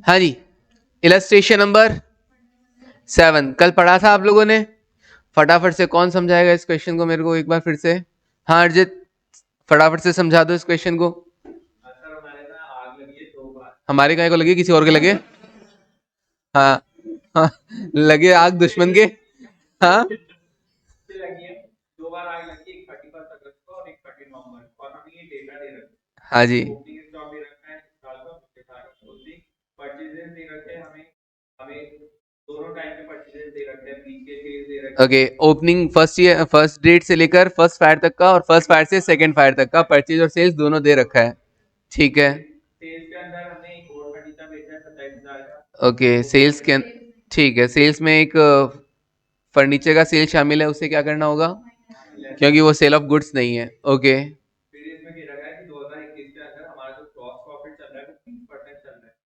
हाँ जी, illustration number 7 कल पढ़ा था आप लोगों ने। फटाफट से कौन समझाएगा इस क्वेश्चन को मेरे को एक बार फिर से? हाँ अर्जित, फटाफट से समझा दो इस क्वेश्चन को। हमारे काय को लगे, किसी और के लगे? हाँ हाँ, लगे आग दुश्मन के। हाँ हाँ जी, ओके। ओपनिंग फर्स्ट डेट से लेकर फर्स्ट फायर तक का और फर्स्ट फायर से सेकंड फायर तक का परचेज और सेल्स दोनों दे रखा है। ठीक है, ओके। सेल्स के ठीक है, सेल्स में एक फर्नीचर का सेल शामिल है, उसे क्या करना होगा क्योंकि वो सेल ऑफ गुड्स नहीं है। ओके,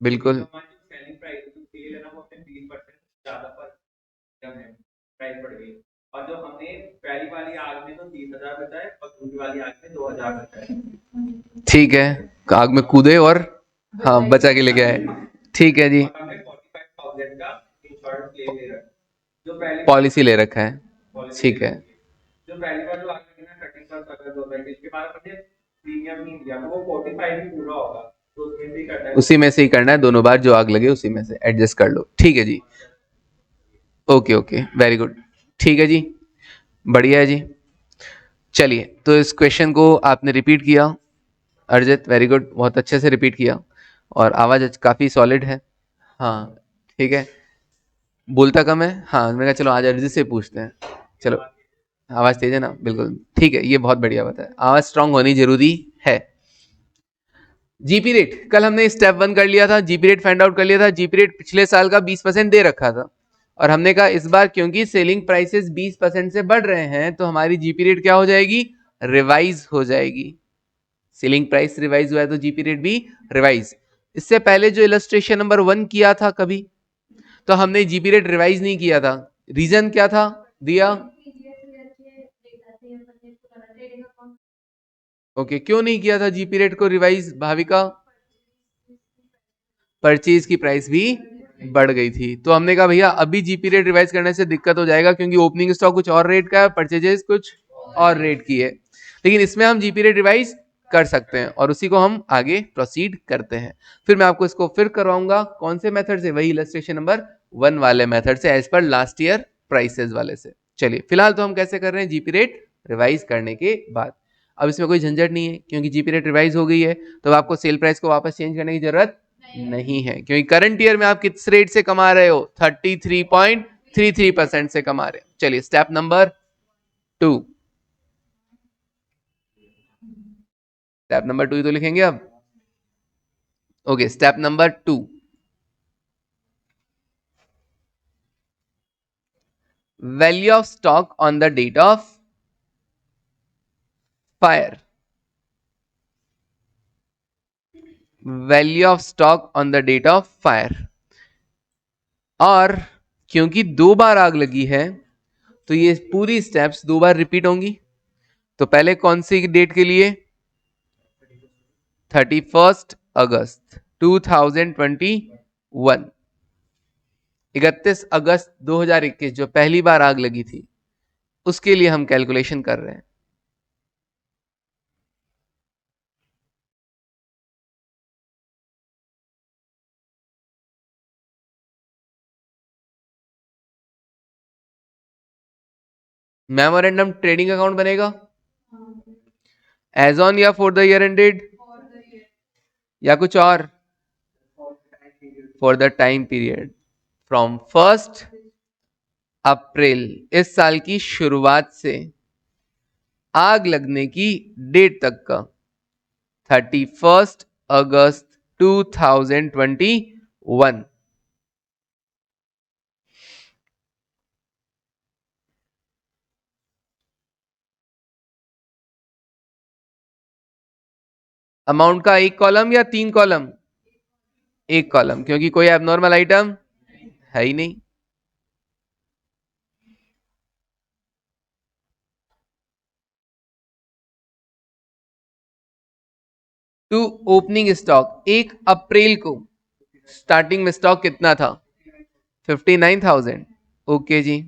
बिल्कुल। ठीक है, आग में कूदे और हाँ बचा के लेके आए। ठीक है जी, पॉलिसी ले रखा है। ठीक है, उसी में से ही करना है, दोनों बार जो आग लगे उसी में से एडजस्ट कर लो। ठीक है जी, ओके ओके, वेरी गुड। ठीक है जी, बढ़िया है जी। चलिए, तो इस क्वेश्चन को आपने रिपीट किया अर्जित, वेरी गुड, बहुत अच्छे से रिपीट किया और आवाज़ काफ़ी सॉलिड है। हाँ ठीक है, बोलता कम है। हाँ मैंने कहा चलो आज अर्जित से पूछते हैं। चलो, आवाज़ तेज है ना, बिल्कुल ठीक है, ये बहुत बढ़िया बात है, आवाज़ स्ट्रांग होनी जरूरी है। जीपी रेट कल हमने स्टेप 1 कर लिया था, जीपी रेट फाइंड आउट कर लिया था। जीपी रेट पिछले साल का 20% दे रखा था और हमने कहा इस बार क्योंकि सेलिंग प्राइसेस 20% से बढ़ रहे हैं तो हमारी जीपी रेट क्या हो जाएगी, रिवाइज हो जाएगी। सेलिंग प्राइस रिवाइज हुआ है तो जीपी रेट भी रिवाइज। इससे पहले जो इलस्ट्रेशन नंबर 1 किया था कभी, तो हमने जीपी रेट रिवाइज नहीं किया था। रीजन क्या था दिया? ओके, क्यों नहीं किया था जीपी रेट को रिवाइज भाविका? परचेज की प्राइस भी बढ़ गई थी, तो हमने कहा भैया अभी जीपी रेट रिवाइज करने से दिक्कत हो जाएगा क्योंकि ओपनिंग स्टॉक कुछ और रेट का है, परचेजेस कुछ और रेट की है। लेकिन इसमें हम जीपी रेट रिवाइज कर सकते हैं और उसी को हम आगे प्रोसीड करते हैं। फिर मैं आपको इसको फिर करवाऊंगा कौन से मेथड से, वही इलस्ट्रेशन नंबर 1 वाले मेथड से, as per last year prices वाले से। चलिए, फिलहाल तो हम कैसे कर रहे हैं, जीपी रेट रिवाइज करने के बाद। अब इसमें कोई झंझट नहीं है क्योंकि जीपी रेट रिवाइज हो गई है, तो आपको सेल प्राइस को वापस चेंज करने की जरूरत नहीं है क्योंकि करंट ईयर में आप किस रेट से कमा रहे हो, 33.33% से कमा रहे हो। चलिए, स्टेप नंबर 2, स्टेप नंबर 2 ही तो लिखेंगे अब। Okay, step number 2, value of stock on the date of fire. Value of stock on the date of fire. और क्योंकि 2 बार आग लगी है तो ये पूरी स्टेप्स 2 बार रिपीट होंगी। तो पहले कौन सी डेट के लिए, 31 अगस्त 2021, 31 अगस्त 2021 जो पहली बार आग लगी थी उसके लिए हम कैलकुलेशन कर रहे हैं। मेमोरेंडम ट्रेडिंग अकाउंट बनेगा एज ऑन या फॉर द ईयर एंडेड या कुछ और? For the time period from 1 अप्रैल इस साल की शुरुआत से आग लगने की डेट तक का, 31 अगस्त 2021। अमाउंट का एक कॉलम या 3 कॉलम? एक कॉलम, क्योंकि कोई एबनॉर्मल आइटम है ही नहीं। टू ओपनिंग स्टॉक 1 अप्रैल को स्टार्टिंग में स्टॉक कितना था? 59,000। ओके जी,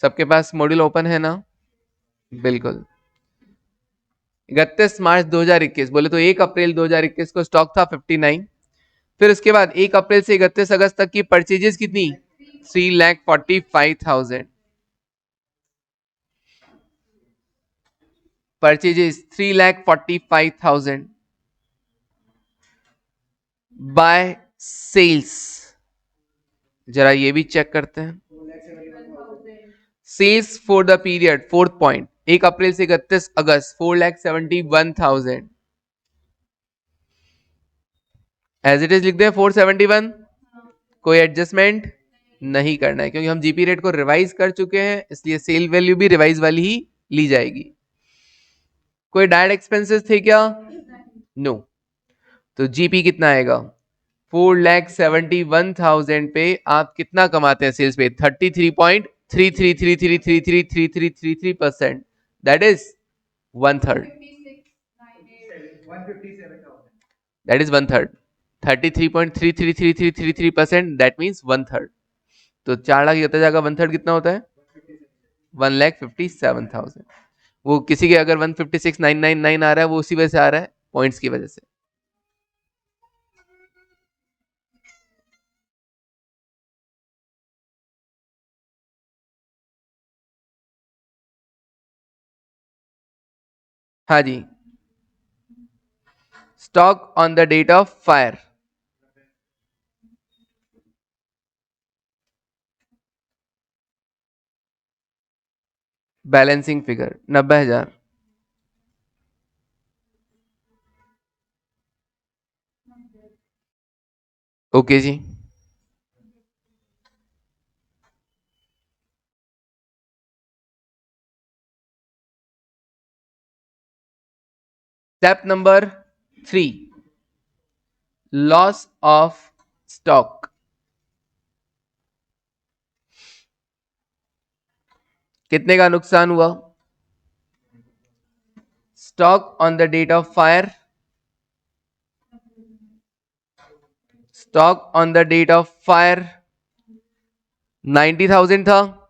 सबके पास मॉड्यूल ओपन है ना? बिल्कुल। 31 मार्च 2021 बोले तो 1 अप्रैल 2021 को स्टॉक था 59। फिर उसके बाद 1 अप्रैल से 31 अगस्त तक की परचेजेस कितनी? 3,45,000। Purchases 3,45,000 by sales. जरा ये भी चेक करते हैं। Sales for the period, fourth point, 1 अप्रैल से 31 अगस्त 4,71,000। एज इट इज लिख दे 471। कोई एडजस्टमेंट नहीं करना है क्योंकि हम जीपी रेट को रिवाइज कर चुके हैं, इसलिए सेल वैल्यू भी रिवाइज वाली ही ली जाएगी। कोई डायरेक्ट एक्सपेंसेस थे क्या? नो। तो जीपी कितना आएगा? 4,71,000 पे आप कितना कमाते हैं सेल्स पे? 33.3333333333%। That is 1/3। That is 1/3। 33.333333%, that means 1/3। तो 4 लाख होता जाएगा, 1/3 कितना होता है? 1,57,000। वो किसी के अगर 156,999 आ रहा है वो उसी वजह से आ रहा है, पॉइंट्स की वजह से। हाँ जी, stock on the date of fire, balancing figure 90,000। Okay जी, step number 3, loss of stock. कितने का नुकसान हुआ? Stock on the date of fire, stock on the date of fire 90,000 था,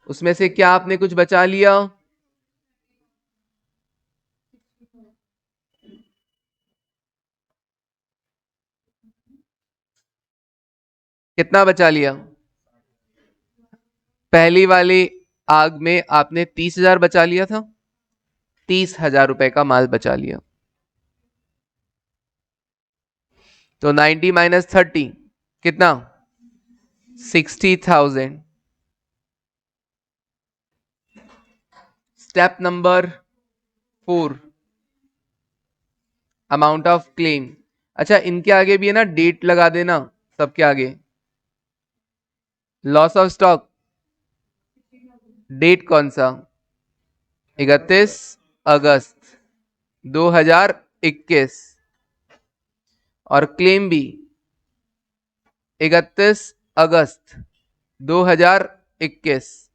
उसमें से क्या आपने कुछ बचा लिया? कितना बचा लिया? पहली वाली आग में आपने 30,000 बचा लिया था, 30,000 रुपए का माल बचा लिया। तो 90 माइनस 30 कितना? 60,000। Step number 4, amount of claim. अच्छा, इनके आगे भी है ना डेट लगा देना, सबके आगे। लॉस ऑफ स्टॉक डेट कौन सा? 31 अगस्त 2021। और क्लेम भी 31 अगस्त 2021।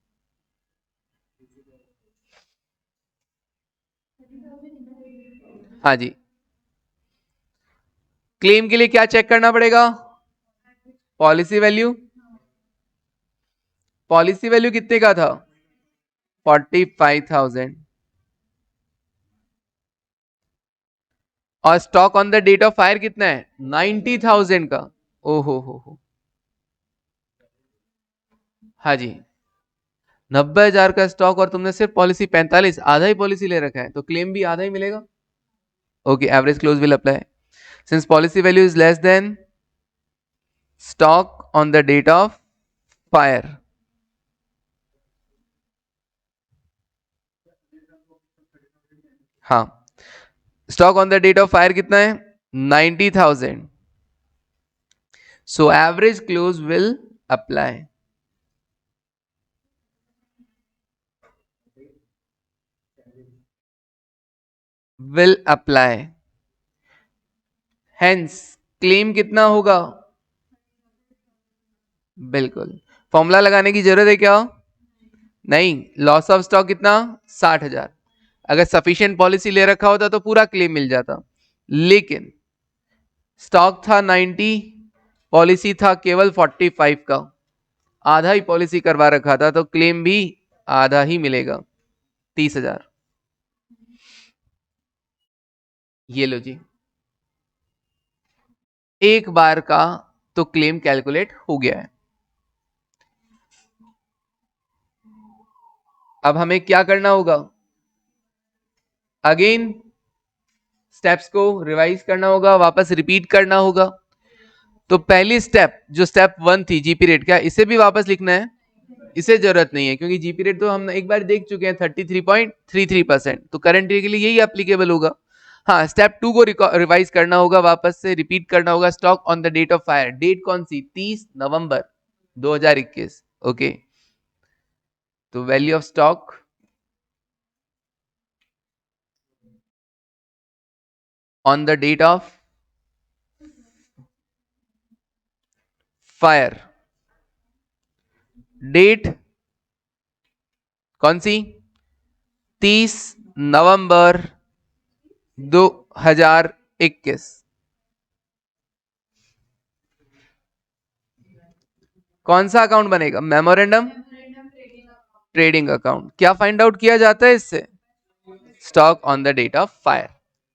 हाँ जी, क्लेम के लिए क्या चेक करना पड़ेगा? Policy value. पॉलिसी वैल्यू कितने का था? 45,000। और stock on the date of fire कितना है? 90,000 का। ओहो हो। हाँ जी, 90,000 का स्टॉक और तुमने सिर्फ पॉलिसी 45, आधा ही पॉलिसी ले रखा है, तो क्लेम भी आधा ही मिलेगा। Okay, average clause will apply since policy value is less than stock on the date of fire. हाँ, stock on the date of fire कितना है? 90,000। So average clause will apply. Will apply, hence claim कितना होगा? बिल्कुल, formula लगाने की जरूरत है क्या? नहीं। लॉस ऑफ स्टॉक कितना? 60,000। अगर सफिशिएंट पॉलिसी ले रखा होता तो पूरा क्लेम मिल जाता, लेकिन स्टॉक था 90, पॉलिसी था केवल 45 का, आधा ही पॉलिसी करवा रखा था, तो क्लेम भी आधा ही मिलेगा, 30,000। ये लो जी, एक बार का तो क्लेम कैलकुलेट हो गया है। अब हमें क्या करना होगा, अगेन स्टेप्स को रिवाइज करना होगा, वापस रिपीट करना होगा। तो पहली स्टेप जो स्टेप 1 थी जीपी रेट, क्या इसे भी वापस लिखना है? इसे जरूरत नहीं है, क्योंकि जीपी रेट तो हम एक बार देख चुके हैं 33.33%, तो करंट ईयर के लिए यही एप्लीकेबल होगा। हाँ, स्टेप 2 को रिवाइज करना होगा, वापस से रिपीट करना होगा। Stock on the date of fire, date कौन सी? 30 नवंबर 2021। ओके, तो value of stock on the date of fire, date कौन सी? 30 नवंबर 2021। कौन सा अकाउंट बनेगा? Memorandum trading account. क्या फाइंड आउट किया जाता है इससे? Stock on the date of fire.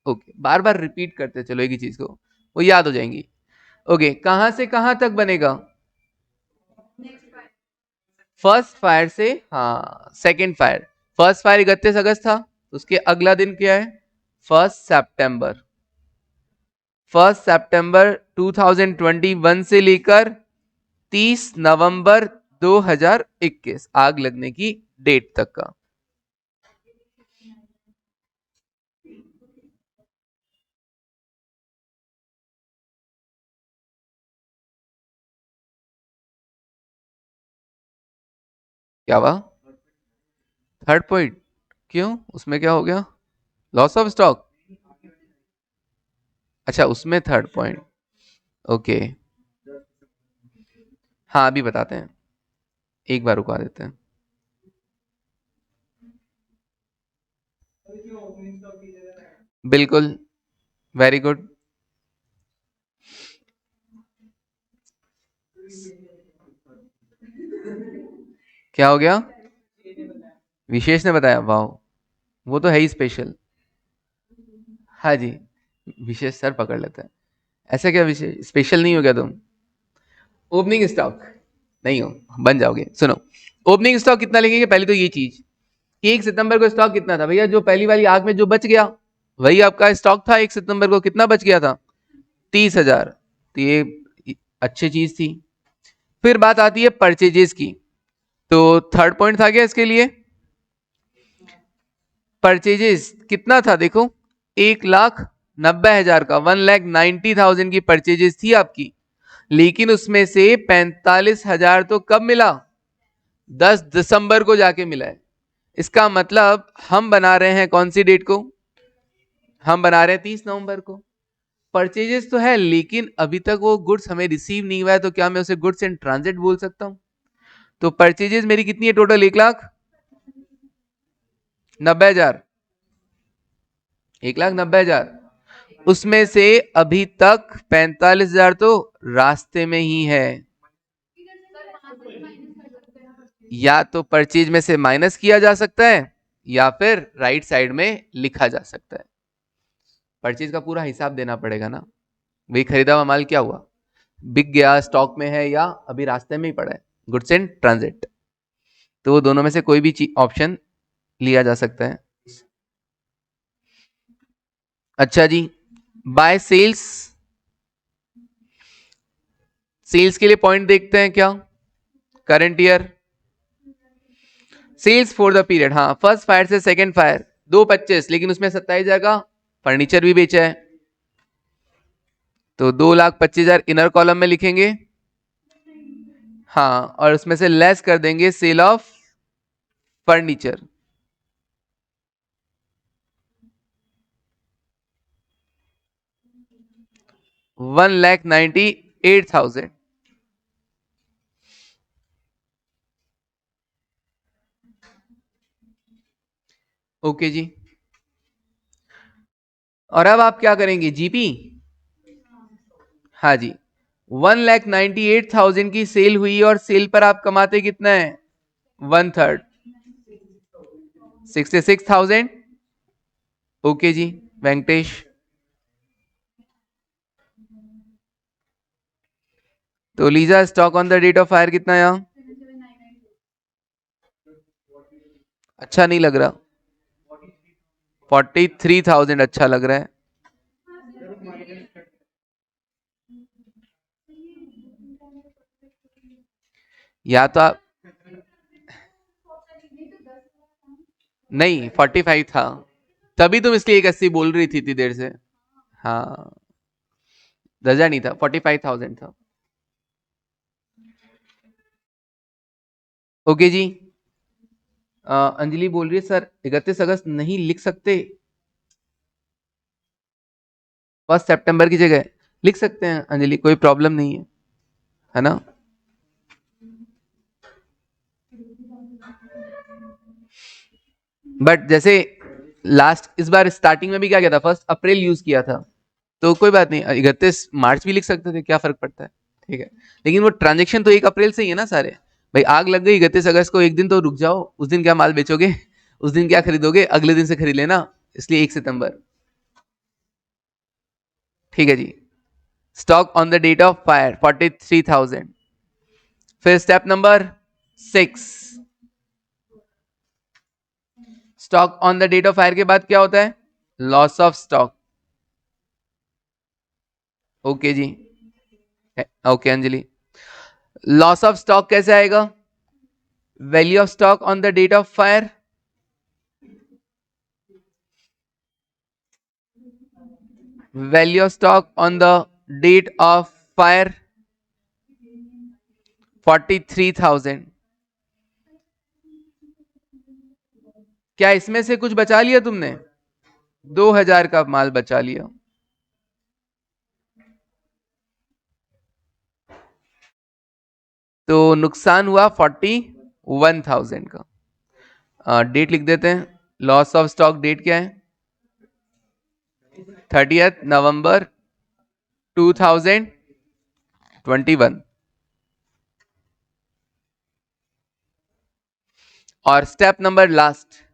Okay, बार बार रिपीट करते चलो एक ही चीज को, वो याद हो जाएंगी। ओके, कहां से कहां तक बनेगा? फर्स्ट फायर से, हाँ सेकंड फायर। फर्स्ट फायर 31 अगस्त था, उसके अगला दिन क्या है? 1 सितंबर। 1 सितंबर 2021 से लेकर 30 नवंबर 2021 आग लगने की डेट तक का। क्या हुआ? Third point? क्यों, उसमें क्या हो गया? Loss of stock? अच्छा, उसमें थर्ड पॉइंट। ओके, हाँ अभी बताते हैं, एक बार रुकवा देते हैं। बिल्कुल, वेरी गुड। क्या हो गया? विशेष ने बताया, वाह, वो तो है ही स्पेशल। हाँ जी, विशेष सर पकड़ लेते हैं। ऐसा क्या विशेष स्पेशल नहीं हो गया तुम? ओपनिंग स्टॉक नहीं हो, बन जाओगे। सुनो, ओपनिंग स्टॉक कितना लिखेंगे? पहले तो ये चीज कि 1 सितंबर को स्टॉक कितना था भैया? जो पहली वाली आग में जो बच गया वही आपका स्टॉक था। 1 सितंबर को कितना बच गया था? 30,000। तो ये अच्छी चीज थी। फिर बात आती है परचेजेस की, तो थर्ड पॉइंट था क्या इसके लिए? परचेजेस कितना था देखो, 1,90,000 का, 1,90,000 की परचेजेस थी आपकी, लेकिन उसमें से 45,000 तो कब मिला? 10 दिसंबर को जाके मिला है। इसका मतलब हम बना रहे हैं कौन सी डेट को? हम बना रहे हैं 30 नवंबर को। परचेजेस तो है, लेकिन अभी तक वो गुड्स हमें रिसीव नहीं हुआ है, तो क्या मैं उसे गुड्स इन ट्रांजिट बोल सकता हूं? तो परचेजेस मेरी कितनी है टोटल? 1,90,000। 1,90,000, उसमें से अभी तक 45,000 तो रास्ते में ही है। या तो परचेज में से माइनस किया जा सकता है, या फिर राइट साइड में लिखा जा सकता है। परचेज का पूरा हिसाब देना पड़ेगा ना, वही खरीदा हुआ माल क्या हुआ, बिक गया, स्टॉक में है, या अभी रास्ते में ही पड़ा है, गुड्स इन ट्रांजिट। तो वो दोनों में से कोई भी ऑप्शन लिया जा सकता है। अच्छा जी, बाय सेल्स, सेल्स के लिए पॉइंट देखते हैं क्या? Current year sales for the period, हाँ फर्स्ट फायर से सेकंड फायर 2,25, लेकिन उसमें 27,000 का फर्नीचर भी बेचा है, तो 2,25,000 इनर कॉलम में लिखेंगे। हाँ, और उसमें से लेस कर देंगे सेल ऑफ फर्नीचर, 1,98,000। ओके जी, और अब आप क्या करेंगे? जीपी हाँ जी, 1,98,000 की सेल हुई और सेल पर आप कमाते कितना है? 1/3, 66,000। ओके जी वेंकटेश। तो लीजा stock on the date of fire कितना है यहाँ? अच्छा नहीं लग रहा। 43,000 अच्छा लग रहा है। या तो आप नहीं 45 था, तभी तुम इसलिए 180 बोल रही थी इतनी देर से। हाँ 10,000 नहीं था, 45,000 था। ओके जी। अंजलि बोल रही है सर 31 अगस्त नहीं लिख सकते, 1 सितंबर की जगह लिख सकते हैं अंजलि, कोई प्रॉब्लम नहीं है ना? बट जैसे लास्ट इस बार स्टार्टिंग में भी क्या किया था, 1 अप्रैल यूज किया था, तो कोई बात नहीं, 31 मार्च भी लिख सकते थे, क्या फर्क पड़ता है? ठीक है, लेकिन वो ट्रांजेक्शन तो 1 अप्रैल से ही है ना सारे। भाई आग लग गई 31 अगस्त को, एक दिन तो रुक जाओ, उस दिन क्या माल बेचोगे? उस दिन क्या खरीदोगे? अगले दिन से खरीद लेना, इसलिए 1 सितंबर। ठीक है जी। Stock on the date of fire 43,000। फिर step number 6, stock on the date of fire के बाद क्या होता है? Loss of stock. ओके जी। Okay Anjali, loss of stock कैसे आएगा? Value of stock on the date of fire, value of stock on the date of fire 43,000। क्या इसमें से कुछ बचा लिया तुमने? 2,000 का माल बचा लिया। तो नुकसान हुआ 41,000 का। डेट लिख देते हैं, लॉस ऑफ स्टॉक डेट क्या है? 30 नवंबर 2021। और स्टेप नंबर लास्ट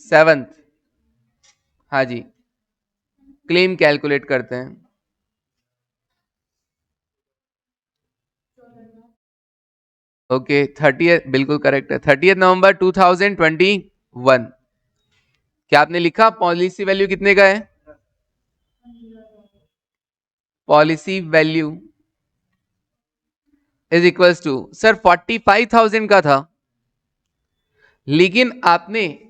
7, हाँ जी, क्लेम कैलकुलेट करते हैं। ओके 30, बिल्कुल करेक्ट है, 30 नवंबर 2021। क्या आपने लिखा पॉलिसी वैल्यू कितने का है? Policy value is equals to, sir 45,000 का था, लेकिन आपने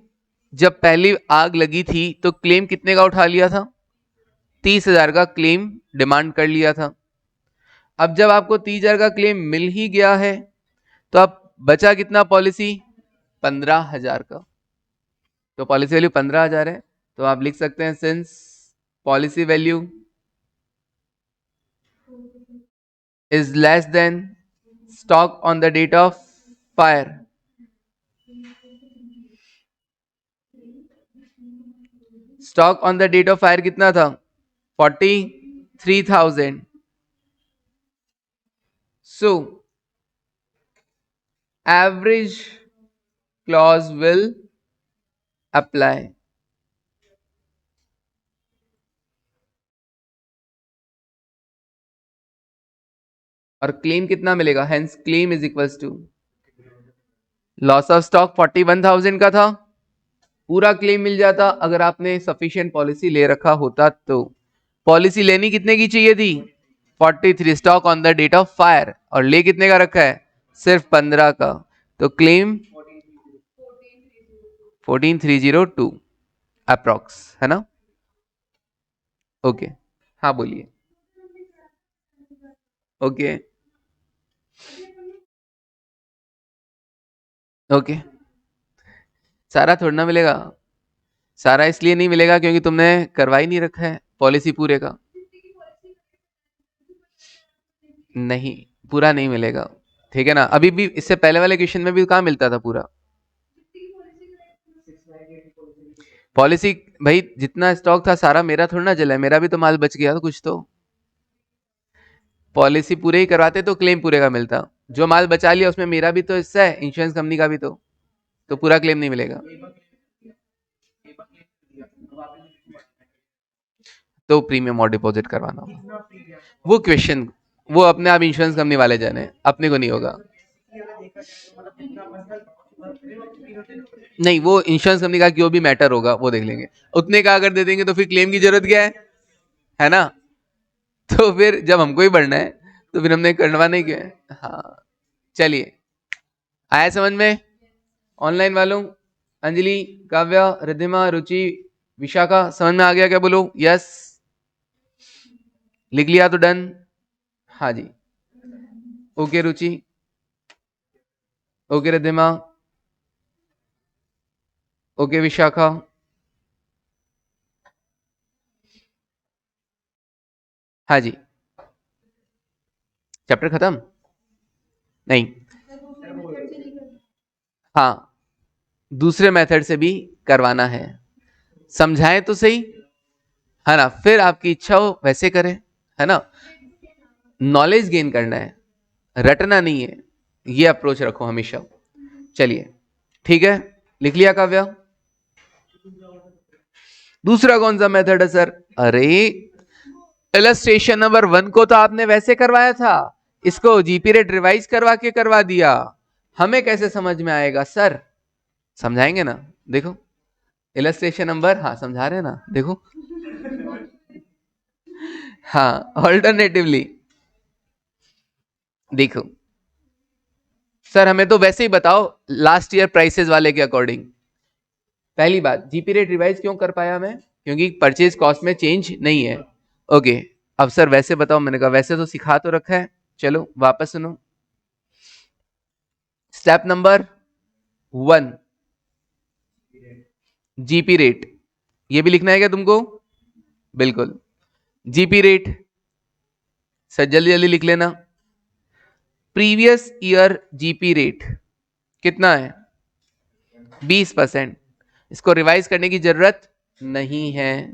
जब पहली आग लगी थी तो क्लेम कितने का उठा लिया था? 30,000 का क्लेम डिमांड कर लिया था। अब जब आपको 30,000 का क्लेम मिल ही गया है, तो अब बचा कितना पॉलिसी? 15,000 का। तो पॉलिसी वैल्यू 15,000 है, तो आप लिख सकते हैं since policy value is less than stock on the date of fire, stock on the date of fire कितना था? 43,000। So average clause will apply. और क्लेम कितना मिलेगा? Hence claim is equals to, loss of stock 41,000 का था, पूरा claim मिल जाता अगर आपने सफिशिएंट पॉलिसी ले रखा होता। तो पॉलिसी लेनी कितने की चाहिए थी? 43, stock on the date of fire, और ले कितने का रखा है? सिर्फ 15 का। तो क्लेम 14,302 अप्रोक्स, है ना? ओके हाँ बोलिए। ओके ओके, सारा थोड़ा ना मिलेगा, सारा इसलिए नहीं मिलेगा क्योंकि तुमने करवा ही नहीं रखा है पॉलिसी पूरे का। नहीं, पूरा नहीं मिलेगा, ठीक है ना? अभी भी इससे पहले वाले क्वेश्चन में भी कहाँ मिलता था पूरा पॉलिसी? भाई जितना स्टॉक था सारा मेरा थोड़ा ना जला है, मेरा भी तो माल बच गया था कुछ तो। पॉलिसी पूरे ही करवाते तो क्लेम पूरे का मिलता, जो माल बचा लिया उसमें मेरा भी तो हिस्सा है, इंश्योरेंस कंपनी का भी, तो पूरा क्लेम नहीं मिलेगा। तो प्रीमियम और डिपॉजिट करवाना होगा, वो क्वेश्चन वो अपने आप इंश्योरेंस कंपनी वाले जाने, अपने को नहीं होगा। नहीं, वो इंश्योरेंस कंपनी का जो भी मैटर होगा वो देख लेंगे। उतने का अगर दे देंगे तो फिर क्लेम की जरूरत क्या है ना? तो फिर जब हमको ही बढ़ना है तो फिर हमने करवाना ही क्यों है? हाँ, चलिए, आया समझ में? ऑनलाइन वालों, अंजलि, काव्या, रिद्धिमा, रुचि, विशाखा, समझ में आ गया क्या? बोलो यस। लिख लिया तो डन। हाँ जी, ओके रुचि, ओके रिद्धिमा, ओके विशाखा, हाँ जी। चैप्टर खत्म? नहीं, हाँ, दूसरे मेथड से भी करवाना है, समझाएं तो सही, है ना? फिर आपकी इच्छा हो वैसे करें, है ना? नॉलेज गेन करना है, रटना नहीं है, ये अप्रोच रखो हमेशा। चलिए ठीक है, लिख लिया काव्या? दूसरा कौन सा मेथड है सर? अरे इलस्ट्रेशन नंबर 1 को तो आपने वैसे करवाया था, इसको जीपी रेट रिवाइज करवा के करवा दिया, हमें कैसे समझ में आएगा सर? समझाएंगे ना, देखो इलस्ट्रेशन नंबर, हाँ समझा रहे हैं ना, देखो। हाँ, ऑल्टरनेटिवली देखो सर, हमें तो वैसे ही बताओ लास्ट ईयर प्राइसेस वाले के अकॉर्डिंग। पहली बात, जीपी रेट रिवाइज क्यों कर पाया मैं? क्योंकि परचेज कॉस्ट में चेंज नहीं है। ओके, अब सर वैसे बताओ, मैंने कहा वैसे तो सिखा तो रखा है, चलो वापस सुनो। स्टेप नंबर 1, जीपी रेट, ये भी लिखना है क्या तुमको? बिल्कुल, जीपी रेट सर जल्दी जल्दी लिख लेना। प्रीवियस ईयर जीपी रेट कितना है? 20%। इसको रिवाइज करने की जरूरत नहीं है,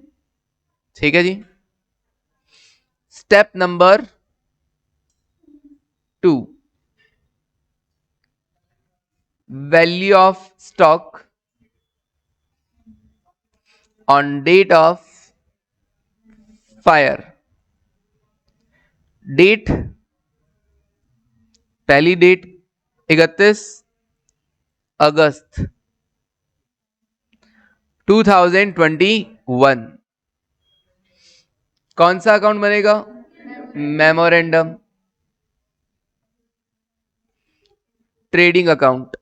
ठीक है जी। Step number 2, value of stock on date of fire. Date, पहली डेट 31 अगस्त 2021। कौन सा अकाउंट बनेगा? Memorandum, trading account.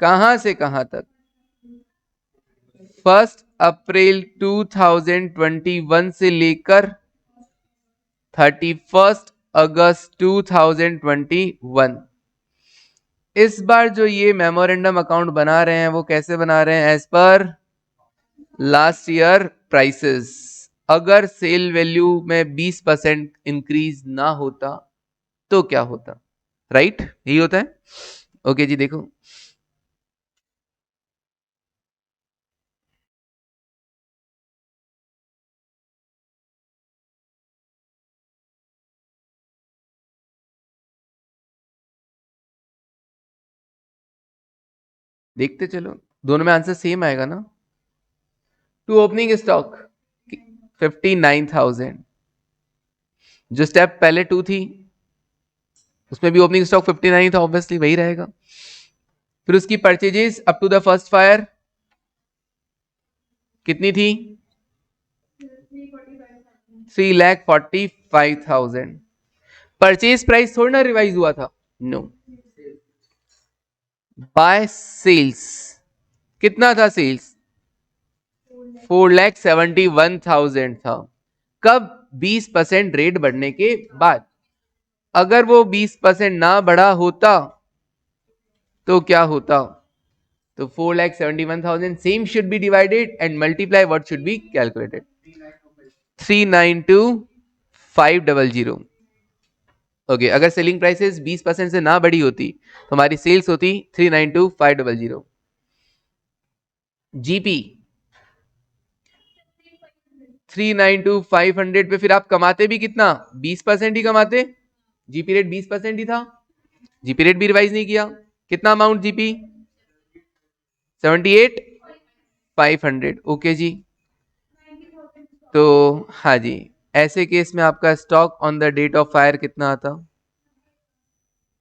कहां से कहां तक? 1 अप्रैल 2021 से लेकर 31 अगस्त 2021। इस बार जो ये मेमोरेंडम अकाउंट बना रहे हैं वो कैसे बना रहे हैं? As per last year prices. अगर सेल वैल्यू में 20% इंक्रीज ना होता तो क्या होता? राइट, यही होता है। ओके जी, देखो देखते चलो, दोनों में आंसर सेम आएगा ना। टू ओपनिंग स्टॉक 59,000, जो स्टेप पहले 2 थी उसमें भी ओपनिंग स्टॉक 59 था, ऑब्वियसली वही रहेगा। फिर उसकी purchases up to the first fire कितनी थी? 3,45,000। परचेज प्राइस थोड़ी ना रिवाइज हुआ था, नो, बाय सेल्स। कितना था सेल्स? 4,71,000 था। कब? 20% रेट बढ़ने के बाद। अगर वो 20% ना बढ़ा होता तो क्या होता? तो 4,71,000 same should be divided and multiply what should be calculated? 392,500। Okay, अगर सेलिंग प्राइसेस 20% से ना बढ़ी होती तो हमारी सेल्स होती 392,500। जीपी 392,500 पे फिर आप कमाते भी कितना, 20% ही कमाते। जीपी रेट 20% ही था, जीपी रेट भी रिवाइज नहीं किया। कितना अमाउंट जीपी, 78,500। ओके जी, तो हाँ जी, ऐसे केस में आपका stock on the date of fire कितना आता।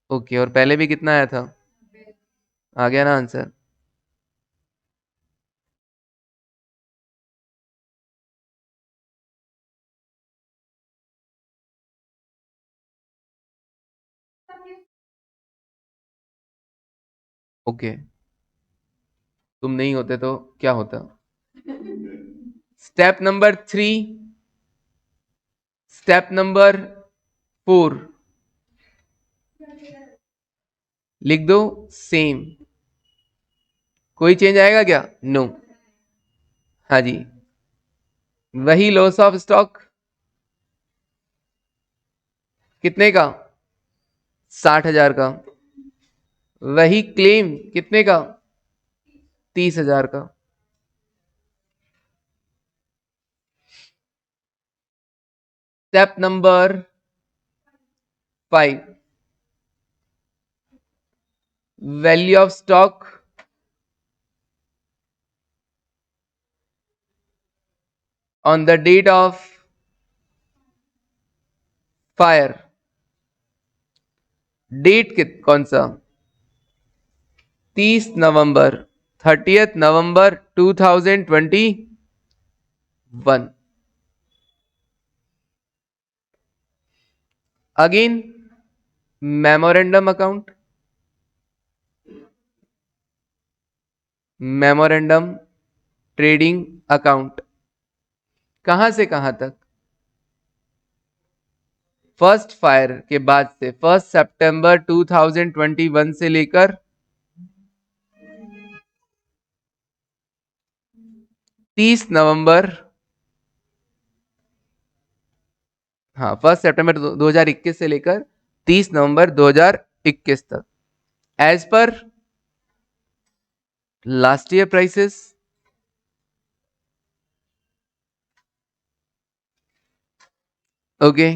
ओके, और पहले भी कितना आया था, आ गया ना आंसर। ओके, तुम नहीं होते तो क्या होता। स्टेप नंबर 3, स्टेप नंबर 4 लिख दो सेम। कोई चेंज आएगा क्या, नो। हाँ जी, वही लॉस ऑफ स्टॉक कितने का, 60,000 का। वही क्लेम कितने का, 30,000 का। Step number 5, value of stock on the date of fire. Date कौन सा, 30 नवंबर, 30 नवंबर 2021। Again memorandum account, memorandum trading account, कहां से कहां तक, फर्स्ट फायर के बाद से 1 सितंबर 2021 से लेकर 30 नवंबर, हाँ 1 सितंबर 2021 से लेकर 30 नवंबर 2021 तक, as per last year prices. Okay,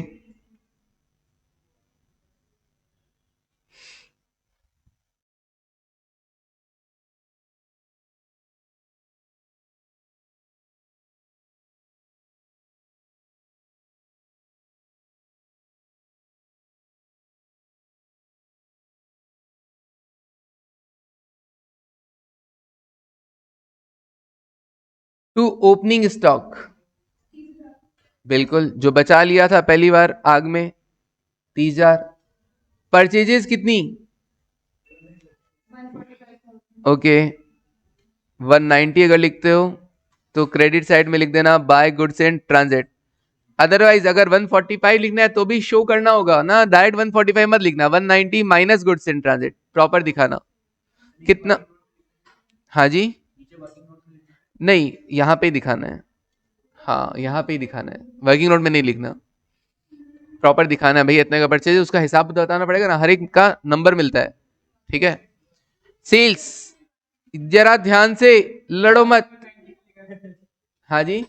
to opening stock, बिल्कुल जो बचा लिया था पहली बार आग में, 30,000। परचेजेस कितनी, ओके 190 अगर लिखते हो तो क्रेडिट साइड में लिख देना by goods and transit. Otherwise अगर 145 लिखना है तो भी शो करना होगा ना, डायरेक्ट 145 मत लिखना, 190 minus goods in transit proper दिखाना कितना। हाँ जी, नहीं यहाँ पे ही दिखाना है, हाँ यहाँ पे ही दिखाना है, वर्किंग नोट में नहीं लिखना, प्रॉपर दिखाना है भैया इतने का परचेज, उसका हिसाब बताना पड़ेगा ना, हर एक का नंबर मिलता है, ठीक है। सेल्स, जरा ध्यान से, लड़ो मत। हाँ जी,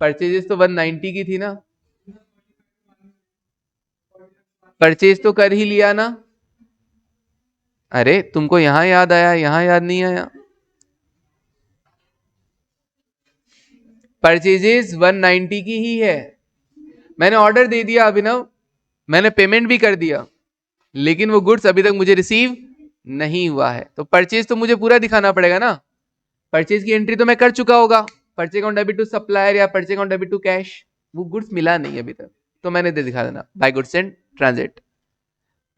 परचेजेस तो 190 की थी ना, परचेज तो कर ही लिया ना। अरे तुमको यहां याद आया, यहां याद नहीं आया। परचेजेस 190 की ही है, मैंने ऑर्डर दे दिया अभिनव, मैंने पेमेंट भी कर दिया, लेकिन वो गुड्स अभी तक मुझे रिसीव नहीं हुआ है, तो परचेज तो मुझे पूरा दिखाना पड़ेगा ना। परचेज की एंट्री तो मैं कर चुका होगा, purchase on debit to supplier या purchase on debit to cash, वो गुड्स मिला नहीं अभी तक, तो मैंने दे दिखा देना by goods and transit.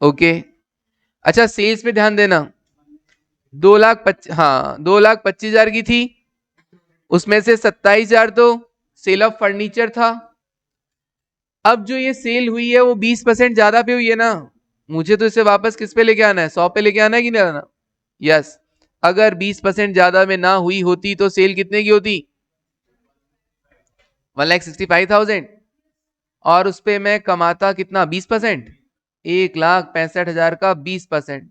Okay, अच्छा सेल्स पे ध्यान देना, 2,25,000 की थी, उसमें से 27,000 तो सेल ऑफ फर्नीचर था। अब जो ये सेल हुई है वो 20% ज्यादा पे हुई है ना, मुझे तो इसे वापस किस पे लेके आना है, 100 पे लेके आना है कि नहीं आना। यस, अगर 20% ज्यादा में ना हुई होती तो सेल कितने की होती, 1,65,000, और उस पे मैं कमाता कितना, 20%, 1,65,000 का 20%,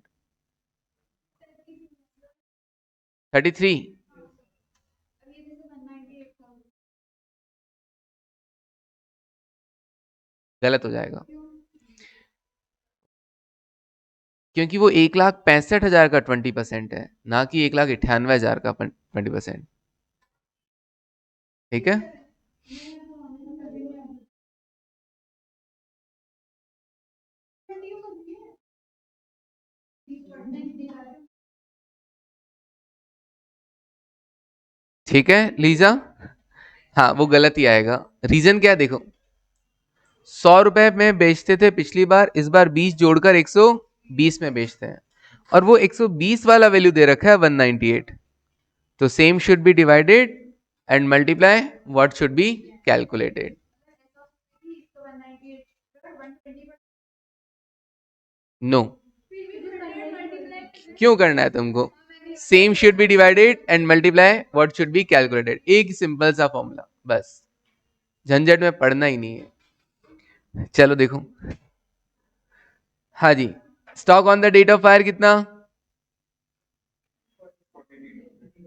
33। गलत हो जाएगा, क्योंकि वो 1,65,000 का 20% है, ना कि 1,98,000 का 20%। ठीक है, ठीक है लीजा। हाँ वो गलत ही आएगा। रीजन क्या है देखो, 100 रुपए में बेचते थे पिछली बार, इस बार 20 जोड़कर 120 में बेचते हैं, और वो 120 वाला वैल्यू दे रखा है 198। तो same should be divided and multiply what should be calculated. No, क्यों करना है तुमको? Same should be divided and multiply what should be calculated, एक सिंपल सा फॉर्मूला, बस झंझट में पढ़ना ही नहीं है। चलो देखो, हाँ जी, stock on the date of fire कितना?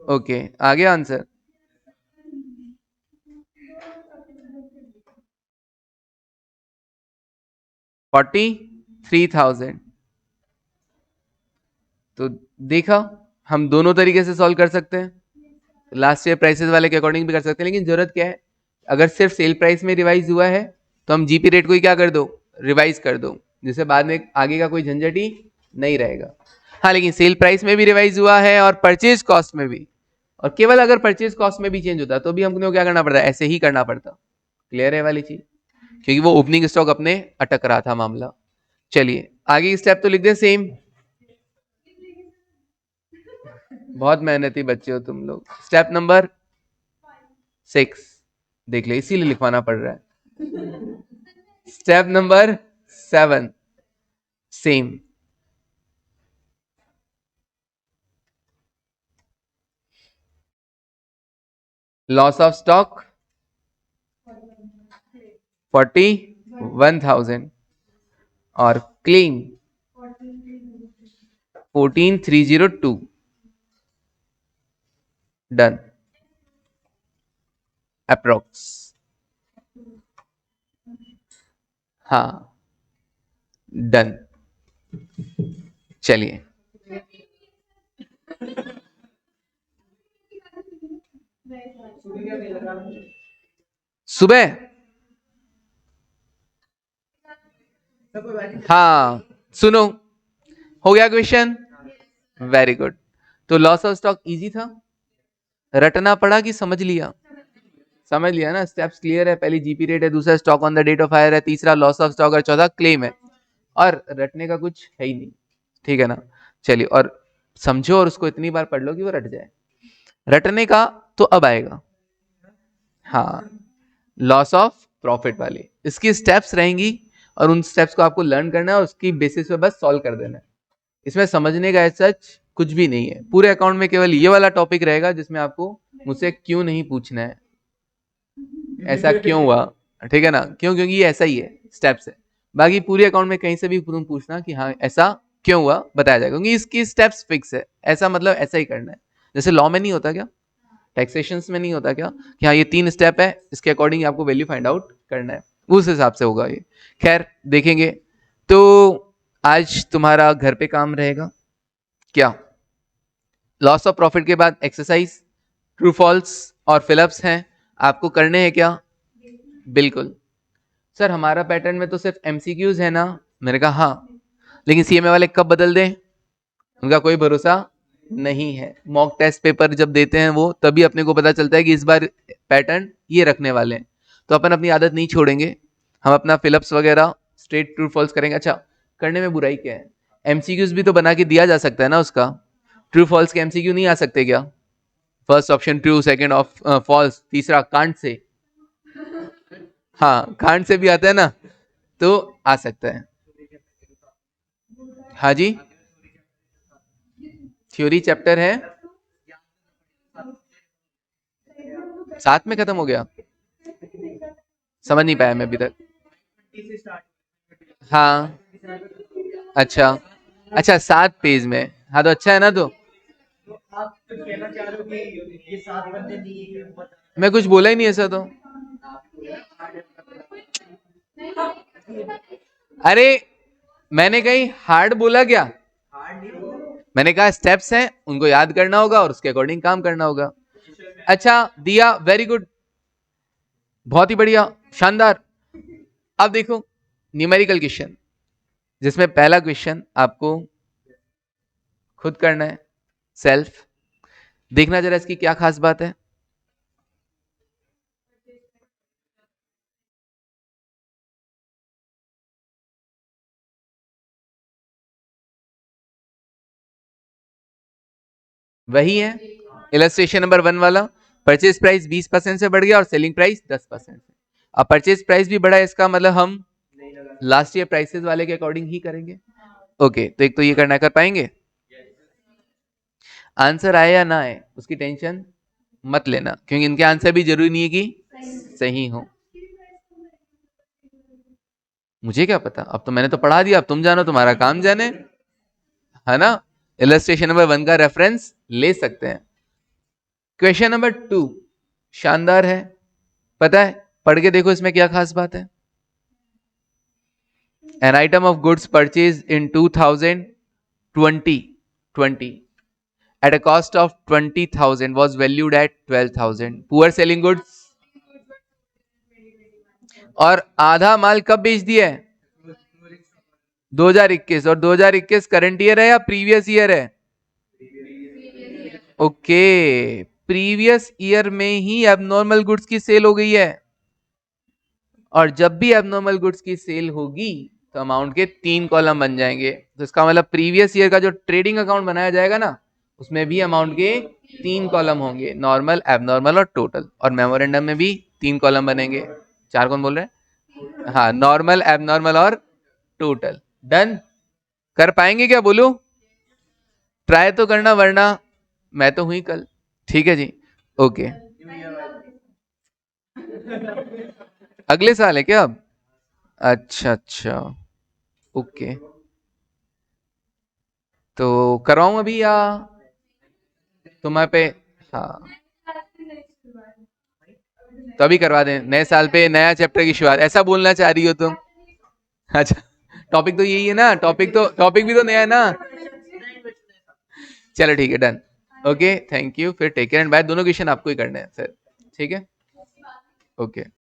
ओके, आ गया आंसर। 43,000। तो देखा, हम दोनों तरीके से सॉल्व कर सकते हैं, लास्ट ईयर प्राइसेस वाले के अकॉर्डिंग भी कर सकते हैं, लेकिन जरूरत क्या है, अगर सिर्फ सेल प्राइस में रिवाइज हुआ है तो हम जीपी रेट को ही क्या कर दो, रिवाइज कर दो, जिससे बाद में आगे का कोई झंझट ही नहीं रहेगा। हाँ लेकिन सेल प्राइस में भी रिवाइज हुआ है और परचेज कॉस्ट में भी, और केवल अगर परचेज कॉस्ट में भी चेंज होता तो भी हमको क्या करना पड़ता, ऐसे ही करना पड़ता। क्लियर है वाली चीज, क्योंकि वो ओपनिंग स्टॉक अपने अटक रहा था मामला। चलिए आगे की स्टेप तो लिख दें सेम। बहुत मेहनती बच्चे हो तुम लोग। स्टेप नंबर 6, देख ले इसीलिए लिखवाना पड़ रहा है। Step number 7, same. Loss of stock 41,000 और क्लेम 14,302। Done, approx. हाँ डन। चलिए सुबह, हाँ सुनो, हो गया क्वेश्चन, वेरी गुड। तो लॉस ऑफ स्टॉक इजी था, रटना पड़ा कि समझ लिया? समझ लिया ना, स्टेप्स क्लियर है, पहली जीपी रेट है, दूसरा stock on the date of fire है, तीसरा लॉस ऑफ स्टॉक और चौथा क्लेम है, और रटने का कुछ है ही नहीं। ठीक है ना? चलिए, और समझो और उसको इतनी बार पढ़ लो कि वो रट जाए। रटने का तो अब आएगा, हाँ, लॉस ऑफ प्रॉफिट वाली इसकी स्टेप्स रहेंगी, और उन स्टेप्स को आपको लर्न करना है और उसकी बेसिस पे बस सॉल्व कर देना है। इसमें समझने का सच कुछ भी नहीं है, पूरे अकाउंट में केवल ये वाला टॉपिक रहेगा जिसमें आपको मुझसे क्यों नहीं पूछना है, ऐसा क्यों हुआ। ठीक है ना, क्यों, क्योंकि ये ऐसा ही है, स्टेप्स है। बाकी पूरे अकाउंट में कहीं से भी तुम पूछना कि हाँ ऐसा क्यों हुआ, बताया जाएगा, क्योंकि इसकी स्टेप्स फिक्स है, ऐसा मतलब ऐसा ही करना है। जैसे लॉ में नहीं होता क्या, टैक्सेशन में नहीं होता क्या, कि हाँ ये 3 स्टेप है, इसके अकॉर्डिंग आपको वैल्यू फाइंड आउट करना है, उस हिसाब से होगा ये। खैर देखेंगे। तो आज तुम्हारा घर पे काम रहेगा क्या, लॉस ऑफ प्रॉफिट के बाद एक्सरसाइज, ट्रू फॉल्स और फिलअप्स हैं, आपको करने हैं क्या? बिल्कुल। सर हमारा पैटर्न में तो सिर्फ एमसीक्यूज है ना, मैंने कहा हाँ, लेकिन सीएमए वाले कब बदल दें, उनका कोई भरोसा नहीं है। मॉक टेस्ट पेपर जब देते हैं वो, तभी अपने को पता चलता है कि इस बार पैटर्न ये रखने वाले हैं। तो अपन अपनी आदत नहीं छोड़ेंगे, हम अपना फिलअप्स वगैरह स्ट्रेट ट्रू फॉल्स करेंगे। अच्छा, करने में बुराई क्या है, एमसीक्यूज भी तो बना के दिया जा सकता है ना उसका। ट्रू फॉल्स के एमसीक्यू नहीं आ सकते क्या? First option true, second of false, तीसरा कांट से। हाँ कांट से भी आता है ना, तो आ सकता है। हाँ जी, थ्योरी चैप्टर है, साथ में खत्म हो गया, समझ नहीं पाया मैं अभी तक। हाँ अच्छा, अच्छा 7 पेज में, हाँ तो अच्छा है ना। तो मैं कुछ बोला ही नहीं ऐसा तो। अरे मैंने कहीं हार्ड बोला क्या? मैंने कहा स्टेप्स हैं, उनको याद करना होगा और उसके अकॉर्डिंग काम करना होगा। अच्छा दिया, वेरी गुड, बहुत ही बढ़िया, शानदार। अब देखो न्यूमेरिकल क्वेश्चन, जिसमें पहला क्वेश्चन आपको खुद करना है, सेल्फ। देखना जरा इसकी क्या खास बात है। वही है इलस्ट्रेशन नंबर 1 वाला, परचेज प्राइस 20% से बढ़ गया और सेलिंग प्राइस 10% से। अब परचेज प्राइस भी बढ़ा है, इसका मतलब हम लास्ट ईयर प्राइसेस वाले के अकॉर्डिंग ही करेंगे। ओके, तो एक तो ये करना, कर पाएंगे? आंसर आए या ना आए उसकी टेंशन मत लेना, क्योंकि इनके आंसर भी जरूरी नहीं है कि सही हो। मुझे क्या पता, अब तो मैंने तो पढ़ा दिया, अब तुम जानो, तुम्हारा काम जाने, है ना। इलस्ट्रेशन नंबर 1 का रेफरेंस ले सकते हैं। क्वेश्चन नंबर 2 शानदार है, पता है, पढ़ के देखो इसमें क्या खास बात है। An item of goods purchased in 2020 at a cost of 20,000 was valued at 12,000. Poor selling goods, और आधा माल कब बेच दिया है? 2021, और 2021 करंट ईयर है या प्रीवियस ईयर है? ओके, प्रीवियस ईयर में ही एबनॉर्मल गुड्स की सेल हो गई है, और जब भी एबनॉर्मल गुड्स की सेल होगी तो अमाउंट के 3 कॉलम बन जाएंगे। तो इसका मतलब प्रीवियस ईयर का जो ट्रेडिंग अकाउंट बनाया जाएगा ना, उसमें भी अमाउंट के 3 कॉलम होंगे, नॉर्मल, एबनॉर्मल और टोटल। और मेमोरेंडम में भी 3 कॉलम बनेंगे। 4 कौन बोल रहे हैं? हाँ, नॉर्मल, एबनॉर्मल और टोटल। डन? कर पाएंगे क्या, बोलो? ट्राई तो करना, वरना मैं तो हुई कल। ठीक है जी, ओके। अगले साल है क्या अब? अच्छा अच्छा, ओके। तो करवाऊं अभी या तुम्हारे पे? हाँ, तो अभी करवा दें, नए साल पे नया चैप्टर की शुरुआत, ऐसा बोलना चाह रही हो तुम? अच्छा, टॉपिक तो यही है ना, टॉपिक भी तो नया है ना। चलो ठीक है, डन। ओके, थैंक यू, फिर टेक केयर एंड बाय। दोनों क्वेश्चन आपको ही करने हैं सर, ठीक है? ओके।